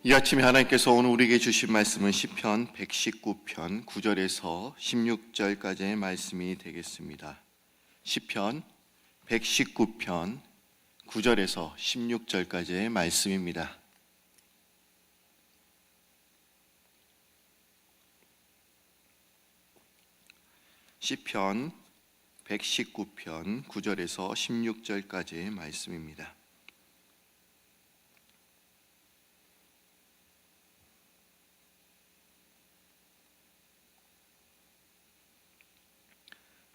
이 아침에 하나님께서 오늘 우리에게 주신 말씀은 시편 119편 9절에서 16절까지의 말씀이 되겠습니다. 시편 119편 9절에서 16절까지의 말씀입니다. 시편 119편 9절에서 16절까지의 말씀입니다.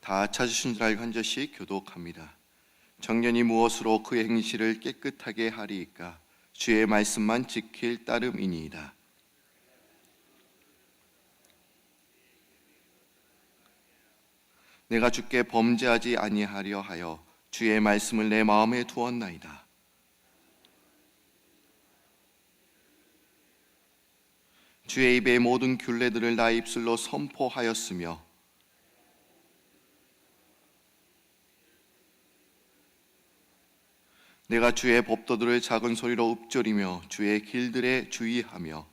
다 찾으신 줄 알고 한 절씩 교독합니다. 청년이 무엇으로 그의 행실을 깨끗하게 하리이까? 주의 말씀만 지킬 따름이니이다. 내가 주께 범죄하지 아니하려 하여 주의 말씀을 내 마음에 두었나이다. 주의 입의 모든 균례들을 나의 입술로 선포하였으며 내가 주의 법도들을 작은 소리로 읊조리며 주의 길들에 주의하며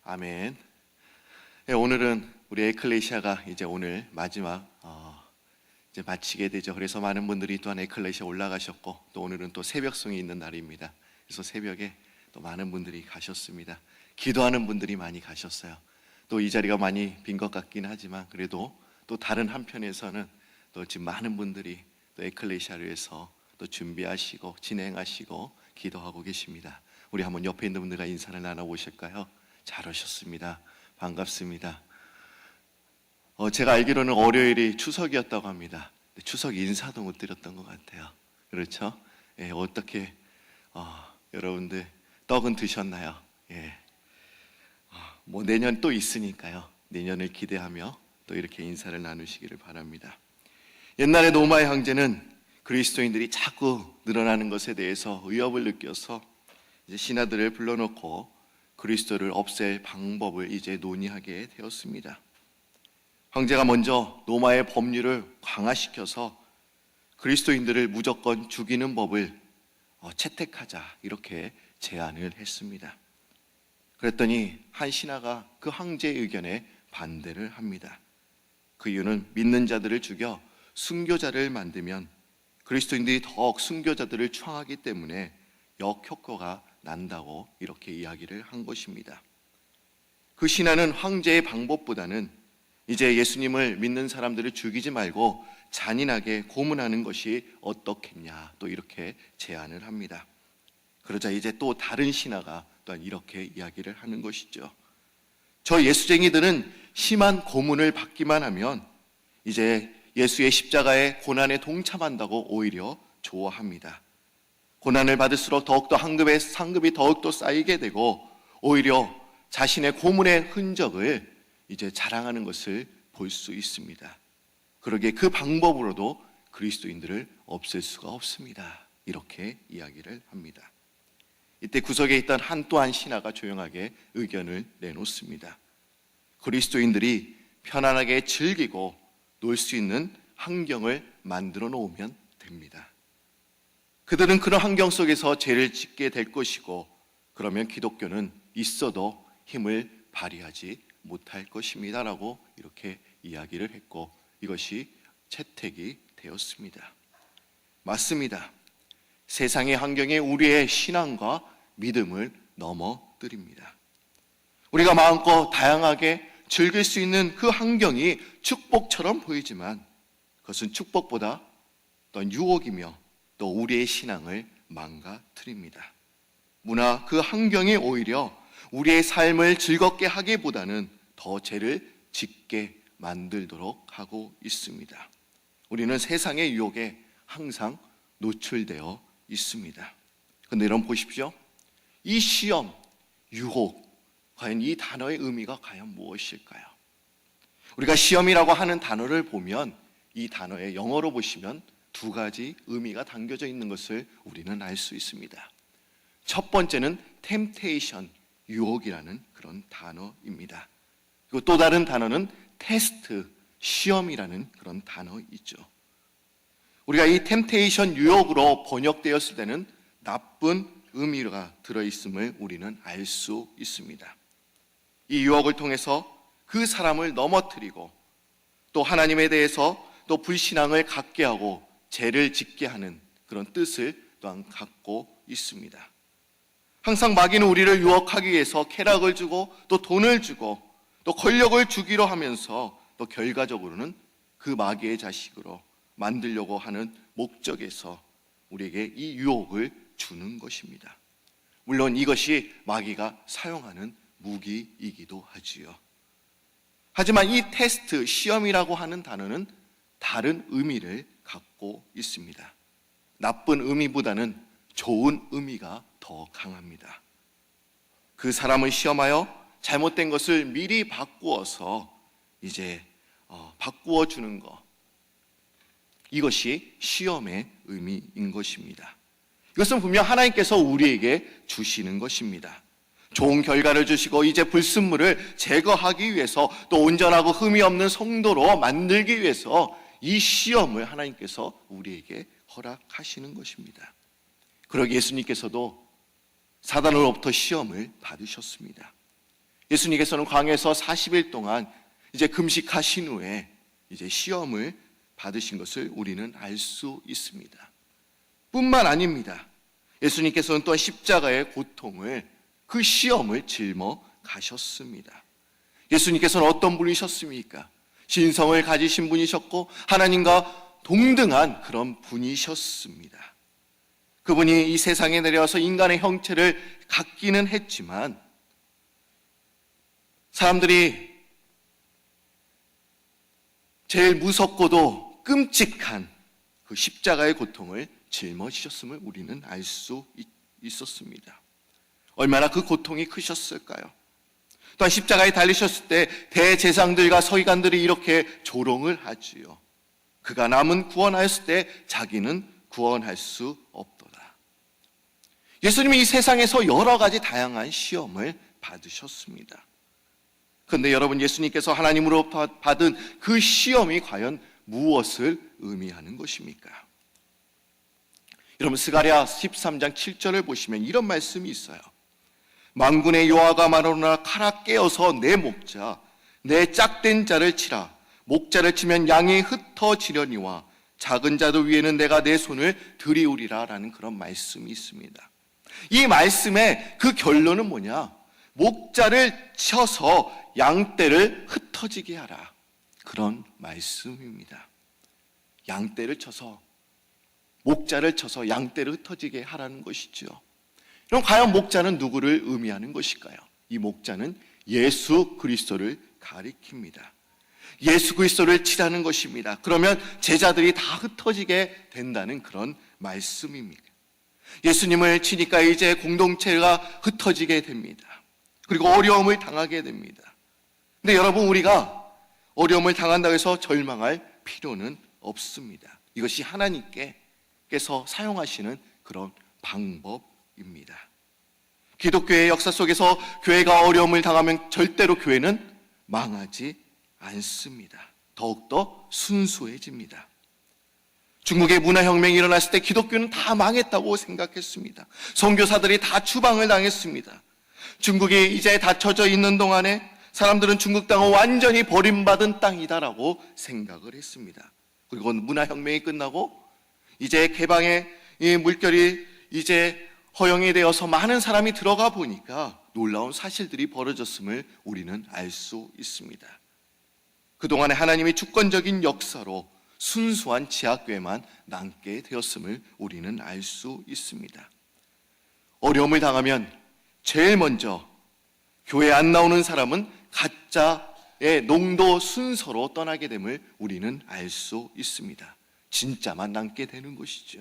아멘. 오늘은 우리 에클레시아가 이제 오늘 마지막 이제 마치게 되죠. 그래서 많은 분들이 또한 에클레시아 올라가셨고 또 오늘은 또 새벽송이 있는 날입니다. 그래서 새벽에 또 많은 분들이 가셨습니다. 기도하는 분들이 많이 가셨어요. 또 이 자리가 많이 빈 것 같긴 하지만 그래도 또 다른 한편에서는 또 지금 많은 분들이 또 에클레시아를 위해서 또 준비하시고 진행하시고 기도하고 계십니다. 우리 한번 옆에 있는 분들과 인사를 나눠보실까요? 잘 오셨습니다. 반갑습니다. 제가 알기로는 월요일이 추석이었다고 합니다. 추석 인사도 못 드렸던 것 같아요. 그렇죠? 예, 어떻게 여러분들 떡은 드셨나요? 예. 뭐 내년 또 있으니까요. 내년을 기대하며 또 이렇게 인사를 나누시기를 바랍니다. 옛날에 로마의 황제는 그리스도인들이 자꾸 늘어나는 것에 대해서 위협을 느껴서 이제 신하들을 불러놓고 그리스도를 없앨 방법을 이제 논의하게 되었습니다. 황제가 먼저 로마의 법률을 강화시켜서 그리스도인들을 무조건 죽이는 법을 채택하자 이렇게 제안을 했습니다. 그랬더니 한 신하가 그 황제의 의견에 반대를 합니다. 그 이유는 믿는 자들을 죽여 순교자를 만들면 그리스도인들이 더욱 순교자들을 청하기 때문에 역효과가 난다고 이렇게 이야기를 한 것입니다. 그 신하는 황제의 방법보다는 이제 예수님을 믿는 사람들을 죽이지 말고 잔인하게 고문하는 것이 어떻겠냐 또 이렇게 제안을 합니다. 그러자 이제 또 다른 신하가 또한 이렇게 이야기를 하는 것이죠. 저 예수쟁이들은 심한 고문을 받기만 하면 이제 예수의 십자가의 고난에 동참한다고 오히려 좋아합니다. 고난을 받을수록 더욱더 상급이 더욱더 쌓이게 되고 오히려 자신의 고문의 흔적을 이제 자랑하는 것을 볼 수 있습니다. 그러기에 그 방법으로도 그리스도인들을 없앨 수가 없습니다. 이렇게 이야기를 합니다. 이때 구석에 있던 또 한 신하가 조용하게 의견을 내놓습니다. 그리스도인들이 편안하게 즐기고 놀 수 있는 환경을 만들어 놓으면 됩니다. 그들은 그런 환경 속에서 죄를 짓게 될 것이고 그러면 기독교는 있어도 힘을 발휘하지 못할 것입니다 라고 이렇게 이야기를 했고 이것이 채택이 되었습니다. 맞습니다. 세상의 환경이 우리의 신앙과 믿음을 넘어뜨립니다. 우리가 마음껏 다양하게 즐길 수 있는 그 환경이 축복처럼 보이지만 그것은 축복보다 또 유혹이며 또 우리의 신앙을 망가뜨립니다. 그 환경이 오히려 우리의 삶을 즐겁게 하기보다는 더 죄를 짓게 만들도록 하고 있습니다. 우리는 세상의 유혹에 항상 노출되어 있습니다. 그런데 여러분 보십시오. 이 시험, 유혹, 과연 이 단어의 의미가 과연 무엇일까요? 우리가 시험이라고 하는 단어를 보면 이 단어의 영어로 보시면 두 가지 의미가 담겨져 있는 것을 우리는 알 수 있습니다. 첫 번째는 temptation, 유혹이라는 그런 단어입니다. 그리고 또 다른 단어는 테스트, 시험이라는 그런 단어이죠. 우리가 이 템테이션 유혹으로 번역되었을 때는 나쁜 의미가 들어있음을 우리는 알 수 있습니다. 이 유혹을 통해서 그 사람을 넘어뜨리고 또 하나님에 대해서 또 불신앙을 갖게 하고 죄를 짓게 하는 그런 뜻을 또한 갖고 있습니다. 항상 마귀는 우리를 유혹하기 위해서 쾌락을 주고 또 돈을 주고 또 권력을 주기로 하면서 또 결과적으로는 그 마귀의 자식으로 만들려고 하는 목적에서 우리에게 이 유혹을 주는 것입니다. 물론 이것이 마귀가 사용하는 무기이기도 하지요. 하지만 이 테스트, 시험이라고 하는 단어는 다른 의미를 갖고 있습니다. 나쁜 의미보다는 좋은 의미가 더 강합니다. 그 사람을 시험하여 잘못된 것을 미리 바꾸어서 바꾸어 주는 것, 이것이 시험의 의미인 것입니다. 이것은 분명 하나님께서 우리에게 주시는 것입니다. 좋은 결과를 주시고 이제 불순물을 제거하기 위해서 또 온전하고 흠이 없는 성도로 만들기 위해서 이 시험을 하나님께서 우리에게 허락하시는 것입니다. 그러기 예수님께서도 사단으로부터 시험을 받으셨습니다. 예수님께서는 광야에서 40일 동안 이제 금식하신 후에 이제 시험을 받으신 것을 우리는 알 수 있습니다. 뿐만 아닙니다. 예수님께서는 또한 십자가의 고통을, 그 시험을 짊어 가셨습니다. 예수님께서는 어떤 분이셨습니까? 신성을 가지신 분이셨고 하나님과 동등한 그런 분이셨습니다. 그분이 이 세상에 내려와서 인간의 형체를 갖기는 했지만 사람들이 제일 무섭고도 끔찍한 그 십자가의 고통을 짊어지셨음을 우리는 알 수 있었습니다. 얼마나 그 고통이 크셨을까요? 또한 십자가에 달리셨을 때 대제사장들과 서기관들이 이렇게 조롱을 하지요. 그가 남은 구원하였을 때 자기는 구원할 수 없도다. 예수님이 이 세상에서 여러 가지 다양한 시험을 받으셨습니다. 그런데 여러분, 예수님께서 하나님으로부터 받은 그 시험이 과연 무엇을 의미하는 것입니까? 여러분, 스가랴 13장 7절을 보시면 이런 말씀이 있어요. 만군의 여호와가 말하노라, 칼아 깨어서 내 목자, 내 짝된 자를 치라. 목자를 치면 양이 흩어지려니와 작은 자들 위에는 내가 내 손을 들이우리라 라는 그런 말씀이 있습니다. 이 말씀의 그 결론은 뭐냐? 목자를 쳐서 양떼를 흩어지게 하라, 그런 말씀입니다. 양떼를 쳐서, 목자를 쳐서 양떼를 흩어지게 하라는 것이죠. 그럼 과연 목자는 누구를 의미하는 것일까요? 이 목자는 예수 그리스도를 가리킵니다. 예수 그리스도를 치라는 것입니다. 그러면 제자들이 다 흩어지게 된다는 그런 말씀입니다. 예수님을 치니까 이제 공동체가 흩어지게 됩니다. 그리고 어려움을 당하게 됩니다. 근데 여러분, 우리가 어려움을 당한다고 해서 절망할 필요는 없습니다. 이것이 하나님께서 사용하시는 그런 방법입니다. 기독교의 역사 속에서 교회가 어려움을 당하면 절대로 교회는 망하지 않습니다. 더욱더 순수해집니다. 중국의 문화혁명이 일어났을 때 기독교는 다 망했다고 생각했습니다. 선교사들이 다 추방을 당했습니다. 중국이 이제 닫혀져 있는 동안에 사람들은 중국 땅은 완전히 버림받은 땅이다라고 생각을 했습니다. 그리고 문화혁명이 끝나고 이제 개방의 이 물결이 이제 허용이 되어서 많은 사람이 들어가 보니까 놀라운 사실들이 벌어졌음을 우리는 알 수 있습니다. 그동안에 하나님의 주권적인 역사로 순수한 지하교회만 남게 되었음을 우리는 알 수 있습니다. 어려움을 당하면 제일 먼저 교회 안 나오는 사람은 가짜의 농도 순서로 떠나게 됨을 우리는 알 수 있습니다. 진짜만 남게 되는 것이죠.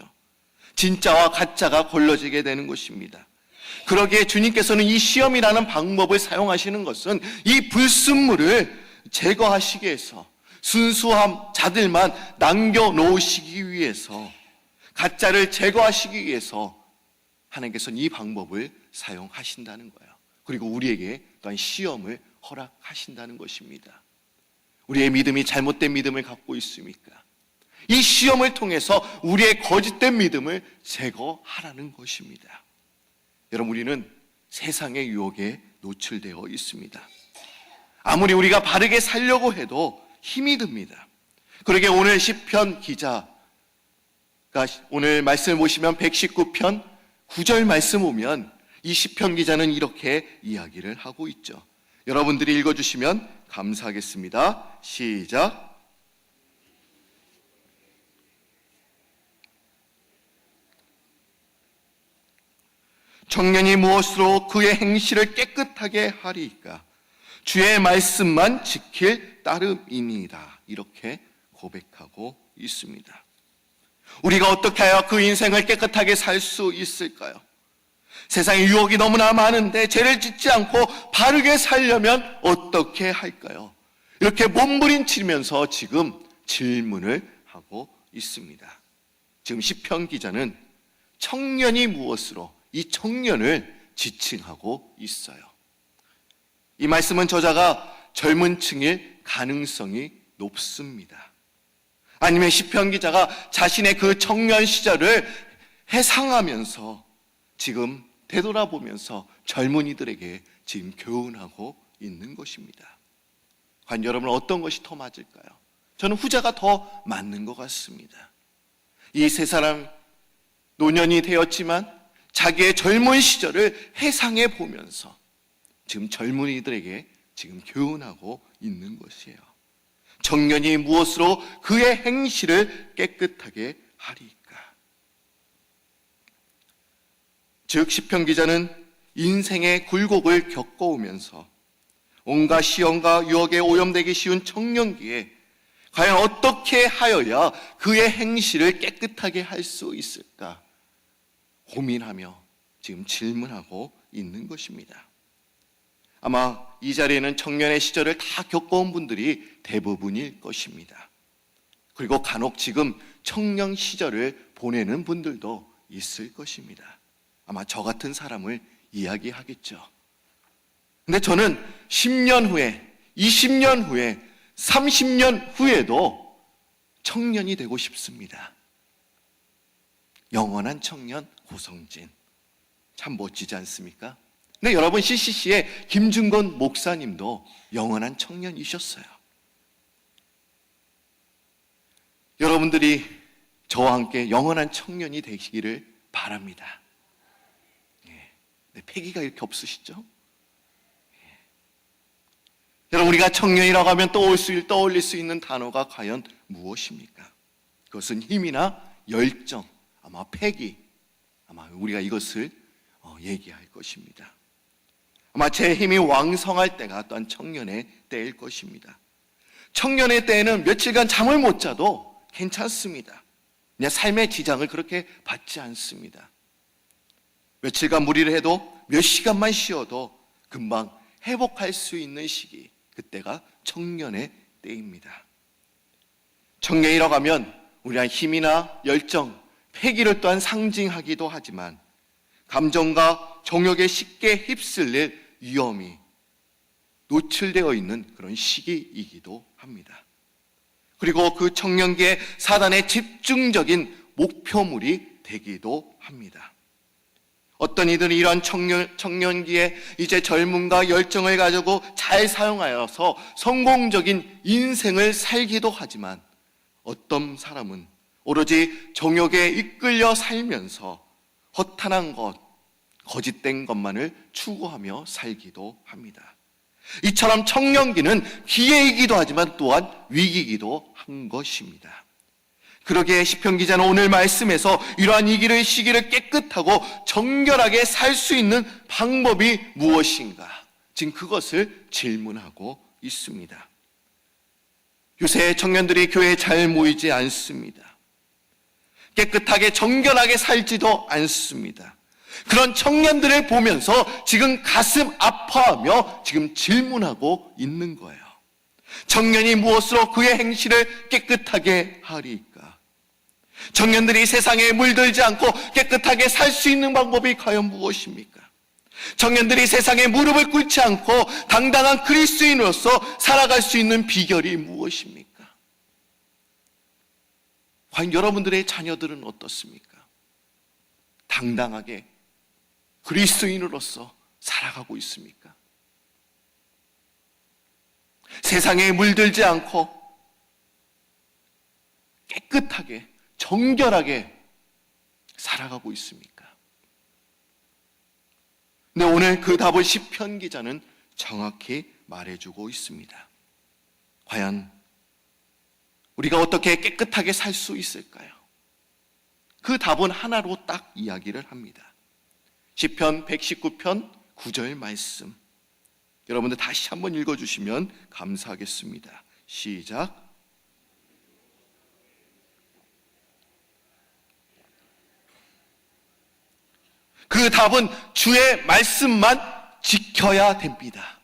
진짜와 가짜가 걸러지게 되는 것입니다. 그러기에 주님께서는 이 시험이라는 방법을 사용하시는 것은 이 불순물을 제거하시기 위해서, 순수한 자들만 남겨놓으시기 위해서, 가짜를 제거하시기 위해서 하나님께서는 이 방법을 사용하신다는 거예요. 그리고 우리에게 또한 시험을 허락하신다는 것입니다. 우리의 믿음이 잘못된 믿음을 갖고 있습니까? 이 시험을 통해서 우리의 거짓된 믿음을 제거하라는 것입니다. 여러분, 우리는 세상의 유혹에 노출되어 있습니다. 아무리 우리가 바르게 살려고 해도 힘이 듭니다. 그러게 오늘 시편 기자가 오늘 말씀을 보시면 119편 9절 말씀 보면 이 시편 기자는 이렇게 이야기를 하고 있죠. 여러분들이 읽어주시면 감사하겠습니다. 시작. 청년이 무엇으로 그의 행실을 깨끗하게 하리이까? 주의 말씀만 지킬 따름이니이다. 이렇게 고백하고 있습니다. 우리가 어떻게 하여 그 인생을 깨끗하게 살 수 있을까요? 세상에 유혹이 너무나 많은데 죄를 짓지 않고 바르게 살려면 어떻게 할까요? 이렇게 몸부림치면서 지금 질문을 하고 있습니다. 지금 시편 기자는 청년이 무엇으로 이 청년을 지칭하고 있어요. 이 말씀은 저자가 젊은 층일 가능성이 높습니다. 아니면 시편 기자가 자신의 그 청년 시절을 회상하면서 지금 되돌아보면서 젊은이들에게 지금 교훈하고 있는 것입니다. 과연 여러분은 어떤 것이 더 맞을까요? 저는 후자가 더 맞는 것 같습니다. 이 세 사람 노년이 되었지만 자기의 젊은 시절을 회상해 보면서 지금 젊은이들에게 지금 교훈하고 있는 것이에요. 청년이 무엇으로 그의 행실을 깨끗하게 하리까? 즉 시편 기자는 인생의 굴곡을 겪어오면서 온갖 시험과 유혹에 오염되기 쉬운 청년기에 과연 어떻게 하여야 그의 행실을 깨끗하게 할 수 있을까 고민하며 지금 질문하고 있는 것입니다. 아마 이 자리에는 청년의 시절을 다 겪어온 분들이 대부분일 것입니다. 그리고 간혹 지금 청년 시절을 보내는 분들도 있을 것입니다. 아마 저 같은 사람을 이야기하겠죠. 근데 저는 10년 후에, 20년 후에, 30년 후에도 청년이 되고 싶습니다. 영원한 청년 고성진. 참 멋지지 않습니까? 근데 여러분, CCC의 김준건 목사님도 영원한 청년이셨어요. 여러분들이 저와 함께 영원한 청년이 되시기를 바랍니다. 패기가 이렇게 없으시죠? 여러분, 우리가 청년이라고 하면 떠올릴 수 있는 단어가 과연 무엇입니까? 그것은 힘이나 열정, 아마 패기, 아마 우리가 이것을 얘기할 것입니다. 아마 제 힘이 왕성할 때가 또한 청년의 때일 것입니다. 청년의 때에는 며칠간 잠을 못 자도 괜찮습니다. 그냥 삶의 지장을 그렇게 받지 않습니다. 며칠간 무리를 해도 몇 시간만 쉬어도 금방 회복할 수 있는 시기, 그때가 청년의 때입니다. 청년이라고 하면 우리가 힘이나 열정, 패기를 또한 상징하기도 하지만 감정과 정욕에 쉽게 휩쓸릴 위험이 노출되어 있는 그런 시기이기도 합니다. 그리고 그 청년기에 사단의 집중적인 목표물이 되기도 합니다. 어떤 이들은 이러한 청년기에 이제 젊음과 열정을 가지고 잘 사용하여서 성공적인 인생을 살기도 하지만 어떤 사람은 오로지 정욕에 이끌려 살면서 허탄한 것, 거짓된 것만을 추구하며 살기도 합니다. 이처럼 청년기는 기회이기도 하지만 또한 위기이기도 한 것입니다. 그러기에 시편 기자는 오늘 말씀에서 이러한 시기를 깨끗하고 정결하게 살 수 있는 방법이 무엇인가? 지금 그것을 질문하고 있습니다. 요새 청년들이 교회에 잘 모이지 않습니다. 깨끗하게 정결하게 살지도 않습니다. 그런 청년들을 보면서 지금 가슴 아파하며 지금 질문하고 있는 거예요. 청년이 무엇으로 그의 행실을 깨끗하게 하리까? 청년들이 세상에 물들지 않고 깨끗하게 살 수 있는 방법이 과연 무엇입니까? 청년들이 세상에 무릎을 꿇지 않고 당당한 그리스도인으로서 살아갈 수 있는 비결이 무엇입니까? 과연 여러분들의 자녀들은 어떻습니까? 당당하게 그리스도인으로서 살아가고 있습니까? 세상에 물들지 않고 깨끗하게 정결하게 살아가고 있습니까? 근데 오늘 그 답을 시편 기자는 정확히 말해주고 있습니다. 과연 우리가 어떻게 깨끗하게 살 수 있을까요? 그 답은 하나로 딱 이야기를 합니다. 시편 119편 9절 말씀, 여러분들 다시 한번 읽어주시면 감사하겠습니다. 시작. 그 답은 주의 말씀만 지켜야 됩니다.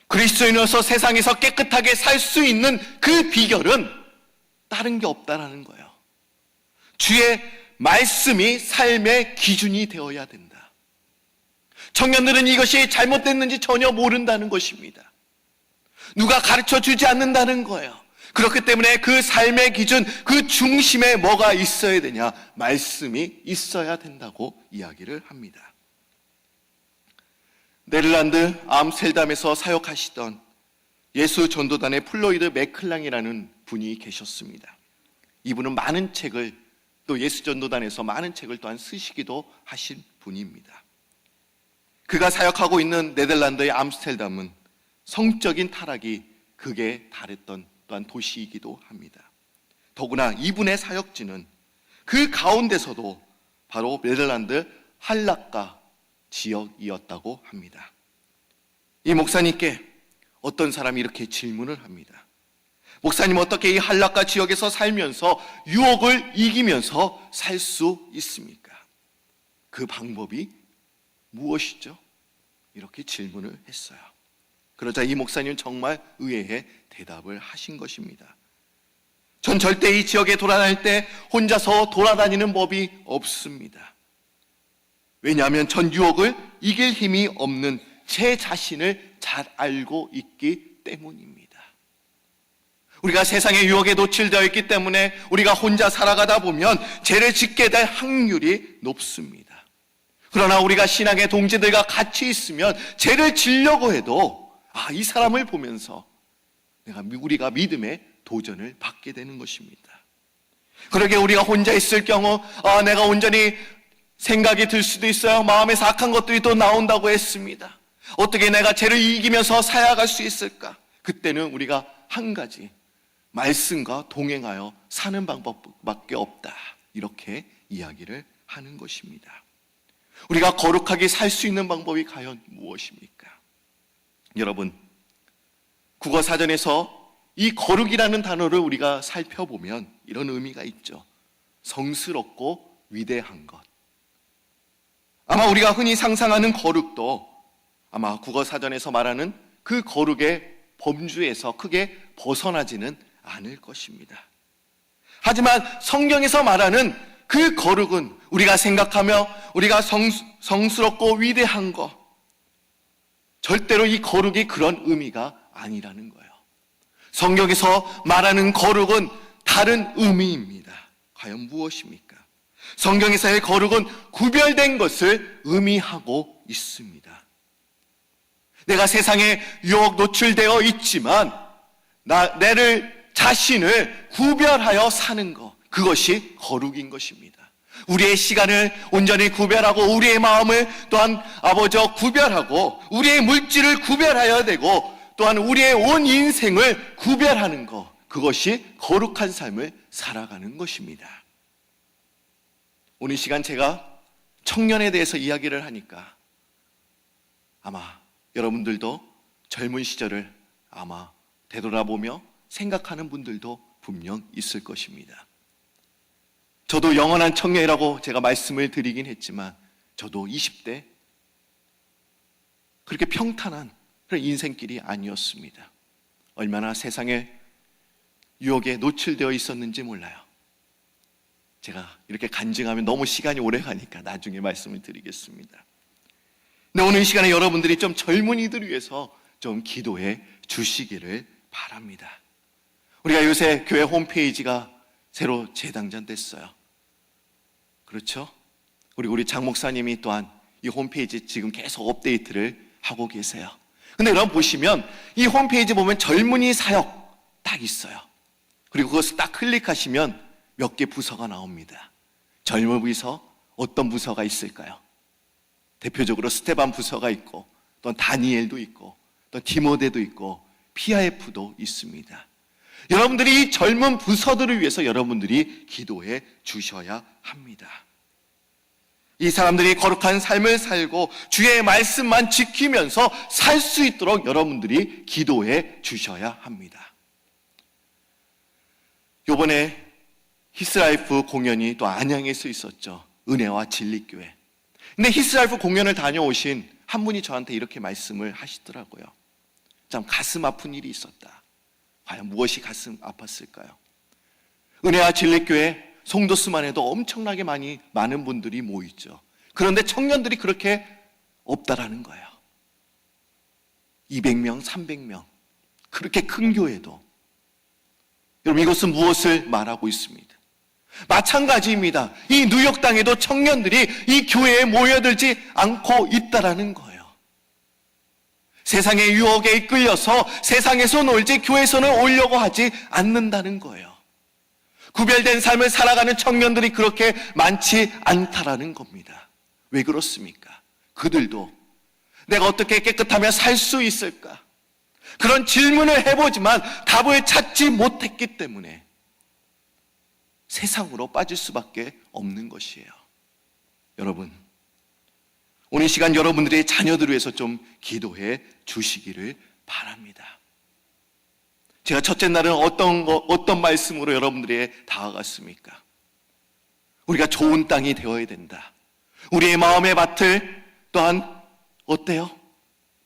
그리스도인으로서 세상에서 깨끗하게 살 수 있는 그 비결은 다른 게 없다라는 거예요. 주의 말씀이 삶의 기준이 되어야 된다. 청년들은 이것이 잘못됐는지 전혀 모른다는 것입니다. 누가 가르쳐 주지 않는다는 거예요. 그렇기 때문에 그 삶의 기준, 그 중심에 뭐가 있어야 되냐? 말씀이 있어야 된다고 이야기를 합니다. 네덜란드 암스테르담에서 사역하시던 예수 전도단의 플로이드 맥클랑이라는 분이 계셨습니다. 이분은 많은 책을, 또 예수 전도단에서 많은 책을 또한 쓰시기도 하신 분입니다. 그가 사역하고 있는 네덜란드의 암스테르담은 성적인 타락이 극에 달했던 또한 도시이기도 합니다. 더구나 이분의 사역지는 그 가운데서도 바로 네덜란드 한락가 지역이었다고 합니다. 이 목사님께 어떤 사람이 이렇게 질문을 합니다. 목사님, 어떻게 이 한락가 지역에서 살면서 유혹을 이기면서 살 수 있습니까? 그 방법이 무엇이죠? 이렇게 질문을 했어요. 그러자 이 목사님은 정말 의외의 대답을 하신 것입니다. 전 절대 이 지역에 돌아다닐 때 혼자서 돌아다니는 법이 없습니다. 왜냐하면 전 유혹을 이길 힘이 없는 제 자신을 잘 알고 있기 때문입니다. 우리가 세상의 유혹에 노출되어 있기 때문에 우리가 혼자 살아가다 보면 죄를 짓게 될 확률이 높습니다. 그러나 우리가 신앙의 동지들과 같이 있으면 죄를 지려고 해도 이 사람을 보면서 우리가 믿음의 도전을 받게 되는 것입니다. 그러게 우리가 혼자 있을 경우 내가 온전히 생각이 들 수도 있어요. 마음에서 악한 것들이 또 나온다고 했습니다. 어떻게 내가 죄를 이기면서 살아갈 수 있을까? 그때는 우리가 한 가지, 말씀과 동행하여 사는 방법밖에 없다, 이렇게 이야기를 하는 것입니다. 우리가 거룩하게 살 수 있는 방법이 과연 무엇입니까? 여러분, 국어사전에서 이 거룩이라는 단어를 우리가 살펴보면 이런 의미가 있죠. 성스럽고 위대한 것. 아마 우리가 흔히 상상하는 거룩도 아마 국어사전에서 말하는 그 거룩의 범주에서 크게 벗어나지는 않을 것입니다. 하지만 성경에서 말하는 그 거룩은 우리가 생각하며 우리가 성스럽고 위대한 것, 절대로 이 거룩이 그런 의미가 아니라는 거예요. 성경에서 말하는 거룩은 다른 의미입니다. 과연 무엇입니까? 성경에서의 거룩은 구별된 것을 의미하고 있습니다. 내가 세상에 유혹 노출되어 있지만 나를 자신을 구별하여 사는 것, 그것이 거룩인 것입니다. 우리의 시간을 온전히 구별하고 우리의 마음을 또한 아버지와 구별하고 우리의 물질을 구별해야 되고 또한 우리의 온 인생을 구별하는 것, 그것이 거룩한 삶을 살아가는 것입니다. 오늘 시간 제가 청년에 대해서 이야기를 하니까 아마 여러분들도 젊은 시절을 아마 되돌아보며 생각하는 분들도 분명 있을 것입니다. 저도 영원한 청년이라고 제가 말씀을 드리긴 했지만 저도 20대 그렇게 평탄한 그런 인생길이 아니었습니다. 얼마나 세상의 유혹에 노출되어 있었는지 몰라요. 제가 이렇게 간증하면 너무 시간이 오래 가니까 나중에 말씀을 드리겠습니다. 근데 오늘 이 시간에 여러분들이 좀 젊은이들 위해서 좀 기도해 주시기를 바랍니다. 우리가 요새 교회 홈페이지가 새로 재당전됐어요. 그렇죠? 그리고 우리 장 목사님이 또한 이 홈페이지 지금 계속 업데이트를 하고 계세요. 근데 여러분 보시면 이 홈페이지 보면 젊은이 사역 딱 있어요. 그리고 그것을 딱 클릭하시면 몇 개 부서가 나옵니다. 젊은 부서, 어떤 부서가 있을까요? 대표적으로 스테반 부서가 있고, 또 다니엘도 있고, 또 디모데도 있고, PIF도 있습니다. 여러분들이 이 젊은 부서들을 위해서 여러분들이 기도해 주셔야 합니다. 이 사람들이 거룩한 삶을 살고 주의 말씀만 지키면서 살 수 있도록 여러분들이 기도해 주셔야 합니다. 요번에 히스라이프 공연이 또 안양에서 있었죠. 은혜와 진리교회. 근데 히스라이프 공연을 다녀오신 한 분이 저한테 이렇게 말씀을 하시더라고요. 참 가슴 아픈 일이 있었다. 과연 무엇이 가슴 아팠을까요? 은혜와 진리교회 송도수만 해도 엄청나게 많은 분들이 모이죠. 그런데 청년들이 그렇게 없다라는 거예요. 200명, 300명. 그렇게 큰 교회도. 여러분, 이것은 무엇을 말하고 있습니다? 마찬가지입니다. 이 뉴욕 땅에도 청년들이 이 교회에 모여들지 않고 있다라는 거예요. 세상의 유혹에 이끌려서 세상에서 놀지 교회에서는 오려고 하지 않는다는 거예요. 구별된 삶을 살아가는 청년들이 그렇게 많지 않다라는 겁니다. 왜 그렇습니까? 그들도 내가 어떻게 깨끗하며 살 수 있을까? 그런 질문을 해보지만 답을 찾지 못했기 때문에 세상으로 빠질 수밖에 없는 것이에요. 여러분, 오늘 시간 여러분들의 자녀들을 위해서 좀 기도해 주시기를 바랍니다. 제가 첫째 날은 어떤 말씀으로 여러분들에게 다가갔습니까? 우리가 좋은 땅이 되어야 된다. 우리의 마음의 밭을 또한 어때요?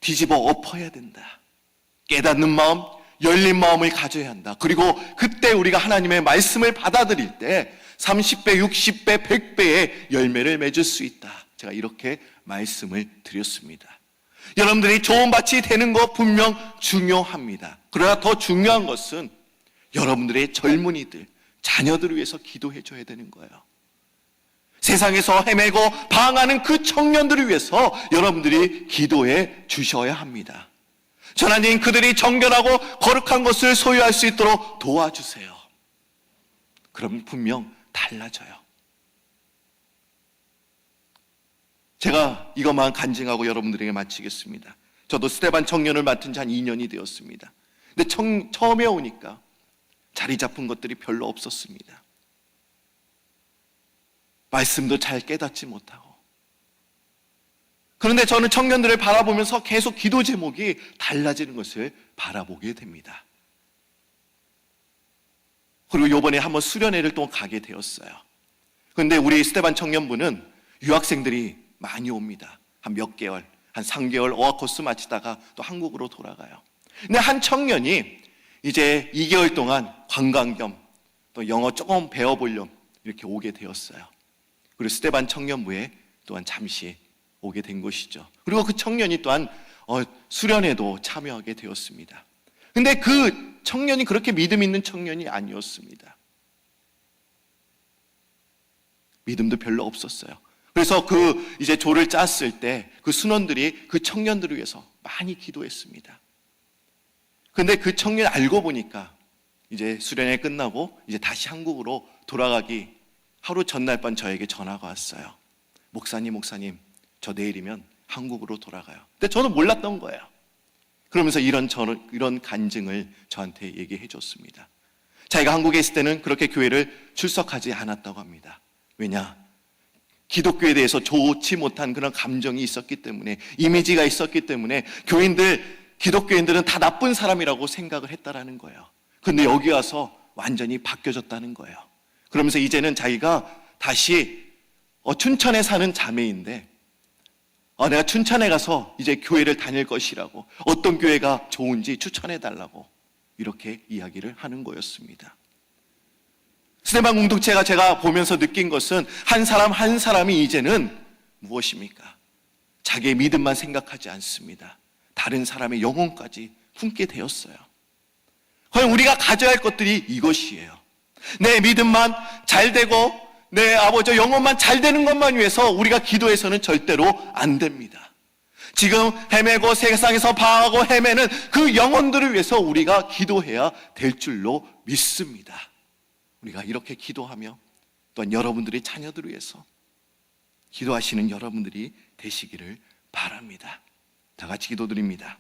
뒤집어 엎어야 된다. 깨닫는 마음, 열린 마음을 가져야 한다. 그리고 그때 우리가 하나님의 말씀을 받아들일 때 30배, 60배, 100배의 열매를 맺을 수 있다. 제가 이렇게 말씀을 드렸습니다. 여러분들이 좋은 밭이 되는 것 분명 중요합니다. 그러나 더 중요한 것은 여러분들의 젊은이들, 자녀들을 위해서 기도해 줘야 되는 거예요. 세상에서 헤매고 방황하는 그 청년들을 위해서 여러분들이 기도해 주셔야 합니다. 하나님, 그들이 정결하고 거룩한 것을 소유할 수 있도록 도와주세요. 그럼 분명 달라져요. 제가 이것만 간증하고 여러분들에게 마치겠습니다. 저도 스테반 청년을 맡은 지 한 2년이 되었습니다. 근데 처음에 오니까 자리 잡은 것들이 별로 없었습니다. 말씀도 잘 깨닫지 못하고. 그런데 저는 청년들을 바라보면서 계속 기도 제목이 달라지는 것을 바라보게 됩니다. 그리고 이번에 한번 수련회를 또 가게 되었어요. 그런데 우리 스테반 청년부는 유학생들이 많이 옵니다. 한 몇 개월, 한 3개월 어학 코스 마치다가 또 한국으로 돌아가요. 근데 한 청년이 이제 2개월 동안 관광 겸 또 영어 조금 배워보려고 이렇게 오게 되었어요. 그리고 스테반 청년부에 또한 잠시 오게 된 것이죠. 그리고 그 청년이 또한 수련회도 참여하게 되었습니다. 근데 그 청년이 그렇게 믿음 있는 청년이 아니었습니다. 믿음도 별로 없었어요. 그래서 이제 조를 짰을 때 그 순원들이 그 청년들을 위해서 많이 기도했습니다. 근데 그 청년 알고 보니까 이제 수련회 끝나고 이제 다시 한국으로 돌아가기 하루 전날 밤 저에게 전화가 왔어요. 목사님, 저 내일이면 한국으로 돌아가요. 근데 저는 몰랐던 거예요. 그러면서 이런 간증을 저한테 얘기해 줬습니다. 자기가 한국에 있을 때는 그렇게 교회를 출석하지 않았다고 합니다. 왜냐? 기독교에 대해서 좋지 못한 그런 감정이 있었기 때문에, 이미지가 있었기 때문에 기독교인들은 다 나쁜 사람이라고 생각을 했다라는 거예요. 그런데 여기 와서 완전히 바뀌어졌다는 거예요. 그러면서 이제는 자기가 다시 춘천에 사는 자매인데 내가 춘천에 가서 이제 교회를 다닐 것이라고, 어떤 교회가 좋은지 추천해달라고 이렇게 이야기를 하는 거였습니다. 스테반 공동체가 제가 보면서 느낀 것은 한 사람 한 사람이 이제는 무엇입니까? 자기의 믿음만 생각하지 않습니다. 다른 사람의 영혼까지 품게 되었어요. 과연 우리가 가져야 할 것들이 이것이에요. 내 믿음만 잘 되고 내 아버지 영혼만 잘 되는 것만 위해서 우리가 기도해서는 절대로 안 됩니다. 지금 헤매고 세상에서 방황하고 헤매는 그 영혼들을 위해서 우리가 기도해야 될 줄로 믿습니다. 우리가 이렇게 기도하며 또한 여러분들의 자녀들을 위해서 기도하시는 여러분들이 되시기를 바랍니다. 다 같이 기도드립니다.